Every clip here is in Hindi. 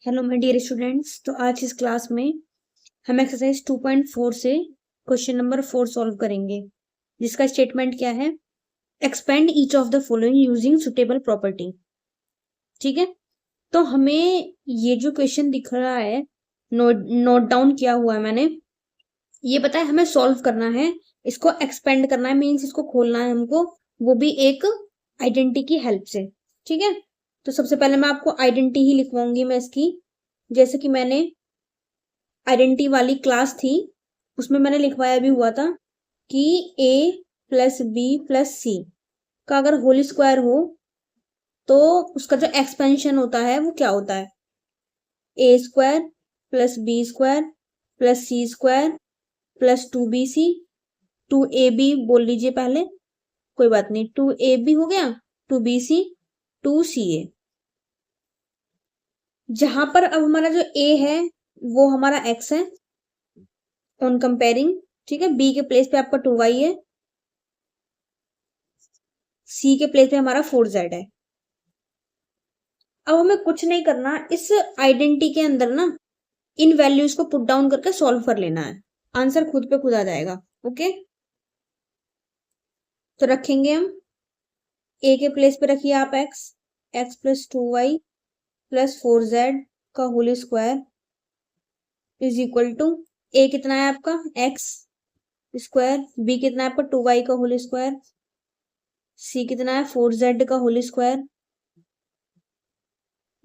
Hello my dear students. तो आज इस क्लास में हम एक्सरसाइज 2.4 से क्वेश्चन नंबर 4 सॉल्व करेंगे, जिसका स्टेटमेंट क्या है, expand each of the following using suitable property. ठीक है, तो हमें ये जो क्वेश्चन दिख रहा है नोट डाउन किया हुआ है मैंने, ये पता है हमें सॉल्व करना है, इसको एक्सपेंड करना है, मीन्स इसको खोलना है हमको, वो भी एक आइडेंटिटी की हेल्प से। ठीक है, तो सबसे पहले मैं आपको आइडेंटिटी ही लिखवाऊंगी मैं इसकी, जैसे कि मैंने आइडेंटिटी वाली क्लास थी उसमें मैंने लिखवाया भी हुआ था कि a plus B plus C का अगर होल स्क्वायर हो तो उसका जो एक्सपेंशन होता है वो क्या होता है, A square plus B square plus C square plus 2bc। 2ab बोल लीजिए पहले, कोई बात नहीं, 2ab हो गया, 2bc 2ca। जहां पर अब हमारा जो a है वो हमारा x है ऑन कंपेयरिंग। ठीक है, b के प्लेस पे आपका 2y है, c के प्लेस पे हमारा 4z है। अब हमें कुछ नहीं करना, इस आइडेंटिटी के अंदर ना इन वैल्यूज को पुट डाउन करके सॉल्व कर लेना है, आंसर खुद पे खुद आ जाएगा। ओके, तो रखेंगे हम a के प्लेस पे रखिए आप x plus 2y plus 4z का whole square is equal to a कितना है आपका x स्क्वायर, b कितना है आपका 2y का होल स्क्वायर, c कितना है 4z का होल स्क्वायर।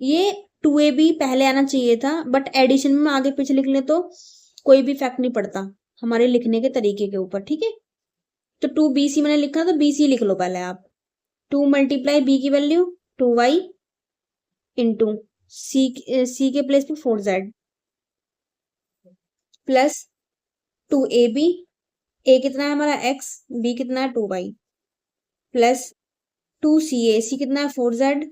ये 2ab पहले आना चाहिए था, बट एडिशन में आगे पीछे लिख ले तो कोई भी फैक्ट नहीं पड़ता हमारे लिखने के तरीके के ऊपर। ठीक है, तो 2bc मैंने लिखा तो bc लिख लो पहले आप। 2 मल्टीप्लाई b की वैल्यू 2y इंटू c के प्लेस पे 4z प्लस 2ab, a कितना है हमारा x, b कितना है 2y प्लस 2ca, c कितना है 4z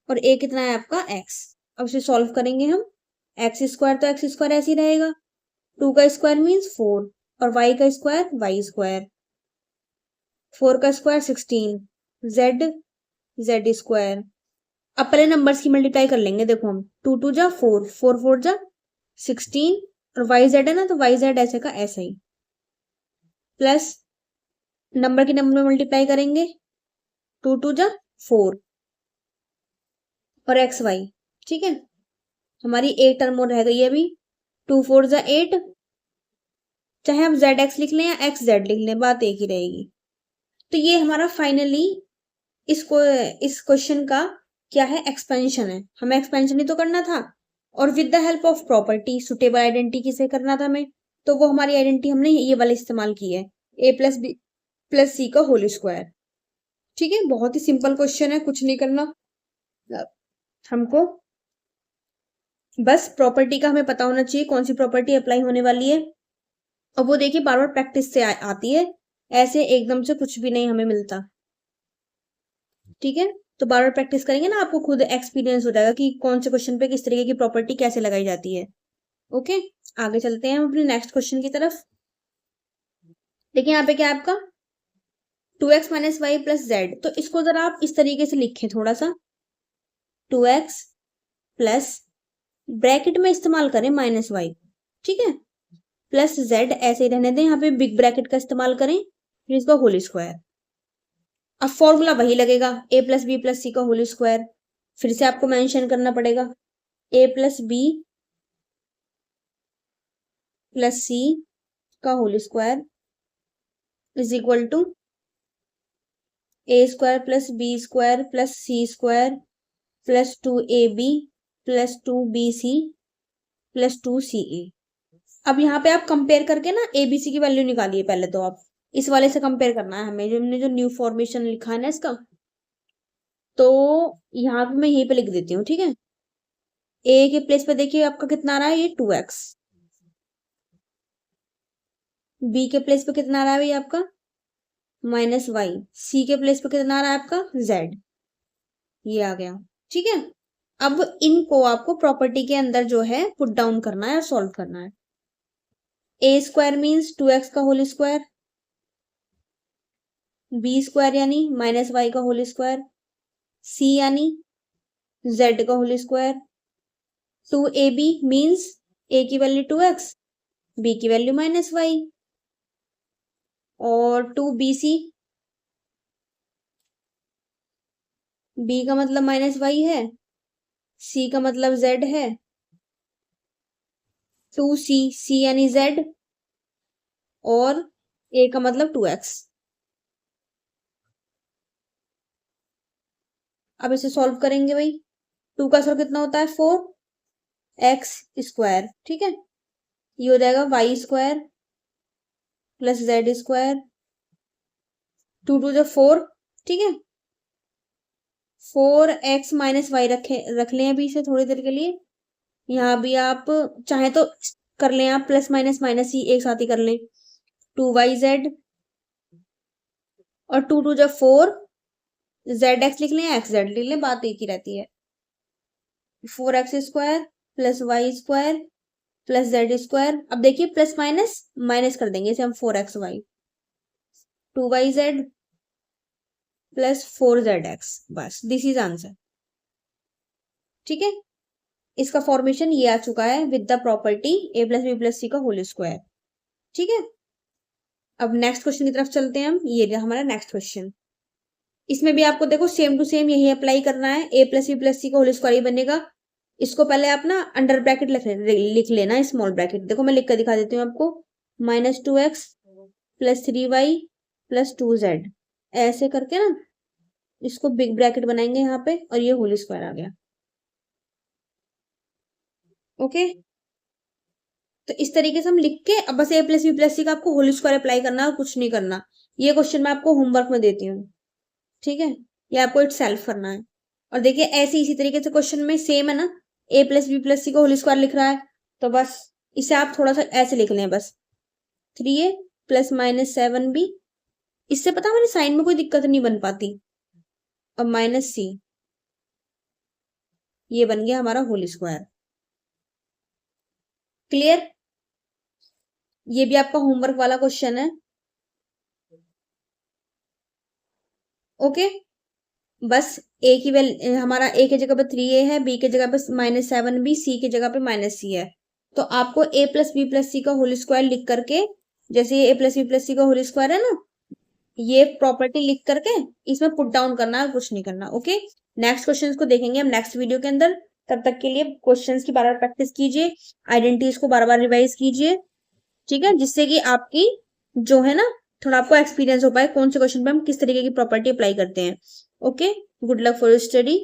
और a कितना है आपका x। अब इसे सॉल्व करेंगे हम, एक्स स्क्वायर तो एक्स स्क्वायर ऐसे ही रहेगा, 2 का स्क्वायर मीन्स 4 और y का स्क्वायर y स्क्वायर, 4 का स्क्वायर 16, z स्क्वायर। अब पहले नंबर्स की मल्टीप्लाई कर लेंगे, देखो हम 2 2 जा 4, 4 4 जा 16 और वाई जेड है ना, तो वाई जेड ऐसे का ऐसा ही, प्लस नंबर की नंबर में मल्टीप्लाई करेंगे, 2 2 जा 4 और एक्स वाई। ठीक है, हमारी एक टर्म और रह गई है अभी, 2 4 जा 8, चाहे आप जेड एक्स लिख लें या एक्स जेड लिख लें, बात एक ही रहेगी। तो ये हमारा फाइनली इसको इस क्वेश्चन का क्या है, एक्सपेंशन है। हमें एक्सपेंशन ही तो करना था, और with the help of property suitable identity किसे करना था हमें, तो वो हमारी आइडेंटिटी हमने ये वाली इस्तेमाल की है, a plus B plus C का होल स्क्वायर। ठीक है, बहुत ही सिंपल क्वेश्चन है, कुछ नहीं करना हमको, बस प्रॉपर्टी का हमें पता होना चाहिए कौन सी प्रॉपर्टी अप्लाई होने वाली है। और वो देखिए बार बार प्रैक्टिस से आती है, ऐसे एकदम से कुछ भी नहीं हमें मिलता। ठीक है, तो बार बार प्रैक्टिस करेंगे ना, आपको खुद एक्सपीरियंस हो जाएगा कि कौन से क्वेश्चन पे किस तरीके की प्रॉपर्टी कैसे लगाई जाती है। ओके, आगे चलते हैं हम अपने नेक्स्ट क्वेश्चन की तरफ। देखिए यहाँ पे क्या है आपका 2x minus Y plus Z, तो इसको जरा आप इस तरीके से लिखें थोड़ा सा, 2x प्लस ब्रैकेट में इस्तेमाल करें माइनस वाई, ठीक है, प्लस जेड ऐसे ही रहने दें, यहाँ पे बिग ब्रैकेट का इस्तेमाल करें, फिर इसका होल स्क्वायर। अब फॉर्मूला वही लगेगा, a plus B plus C का होल स्क्वायर, फिर से आपको मेंशन करना पड़ेगा, a plus B plus C का whole square is equal to a square plus B square plus C square plus 2ab plus 2bc plus 2ca। अब यहाँ पे आप कंपेयर करके ना abc की वैल्यू निकालिए, पहले तो आप इस वाले से कंपेयर करना है हमें, जो हमने जो न्यू फॉर्मेशन लिखा है ना इसका, तो यहाँ पे मैं यहीं पे लिख देती हूँ। ठीक है, a के प्लेस पे देखिए आपका कितना आ रहा है, ये 2x, b के प्लेस पे कितना आ रहा है ये आपका माइनस वाई, सी के प्लेस पे कितना आ रहा है आपका z, ये आ गया। ठीक है, अब इनको आपको प्रॉपर्टी के अंदर जो है पुट डाउन करना है और सॉल्व करना है। a स्क्वायर मीन्स 2x का होल स्क्वायर, b स्क्वायर यानी माइनस वाई का होल स्क्वायर, c यानी z का whole square 2ab means a की वैल्यू 2x, b की वैल्यू -y, और 2bc, b का मतलब -y है, c का मतलब z है, 2c, c यानी z, और a का मतलब 2x। अब इसे सॉल्व करेंगे भाई। 2 का स्क्वायर कितना होता है? 4x स्क्वायर, ठीक है। ये हो जाएगा y square plus z square, 2 2 जो 4, ठीक है। 4x माइनस वाई रख लें अभी इसे थोड़ी देर के लिए। यहाँ भी आप चाहे तो कर लें, आप प्लस माइनस माइनस ही एक साथ ही कर लें। 2yz और 2 2 जो 4, zx लिख लें या xz लिख लें, बात एक ही रहती है। 4x square plus Y square plus Z square. अब देखिए प्लस माइनस माइनस कर देंगे इसे हम, 4xy, 2yz प्लस 4zx, बस दिस इज आंसर, ठीक है। इसका फॉर्मेशन ये आ चुका है with the property a plus B plus C का होल स्क्वायर, ठीक है। अब नेक्स्ट क्वेश्चन की तरफ चलते हैं हम। ये रहा हमारा नेक्स्ट क्वेश्चन। इसमें भी आपको देखो सेम टू सेम यही अप्लाई करना है, a plus B plus C का होल स्क्वायर बनेगा। इसको पहले आप ना अंडर ब्रैकेट लिख लेना, स्मॉल ब्रैकेट। देखो मैं लिख कर दिखा देती हूँ आपको, -2x plus 3y plus 2z, ऐसे करके ना इसको बिग ब्रैकेट बनाएंगे यहाँ पे, और ये होल स्क्वायर आ गया, ओके। तो इस तरीके से हम लिख के अब बस a plus B plus C का आपको होल स्क्वायर अप्लाई करना और कुछ नहीं करना। ये क्वेश्चन मैं आपको होमवर्क में देती हूँ, ठीक है। ये आपको इट सेल्फ करना है। और देखिए ऐसे इसी तरीके से क्वेश्चन में सेम है ना, a plus B plus C का होल स्क्वायर लिख रहा है, तो बस इसे आप थोड़ा सा ऐसे लिख लें, बस 3a प्लस -7b। इससे पता हमारे साइन में कोई दिक्कत नहीं बन पाती। अब -c, ये बन गया हमारा होल स्क्वायर, क्लियर। ये भी आपका होमवर्क वाला क्वेश्चन है, ओके। बस a की वैल्यू हमारा a की जगह पे 3a है, b की जगह पे -7b, c की जगह पे -c है। तो आपको a plus B plus C का होल स्क्वायर लिख करके, जैसे ये a plus B plus C का होल स्क्वायर है ना, ये प्रॉपर्टी लिख करके इसमें पुट डाउन करना है, कुछ नहीं करना, ओके। नेक्स्ट क्वेश्चन को देखेंगे हम नेक्स्ट वीडियो के अंदर। तब तक के लिए क्वेश्चंस की बार बार प्रैक्टिस कीजिए, आइडेंटिटीज को बार बार रिवाइज कीजिए, ठीक है, जिससे कि आपकी जो है ना थोड़ा आपको एक्सपीरियंस हो पाए कौन से क्वेश्चन पे हम किस तरीके की प्रॉपर्टी अप्लाई करते हैं, okay. Good luck for your study.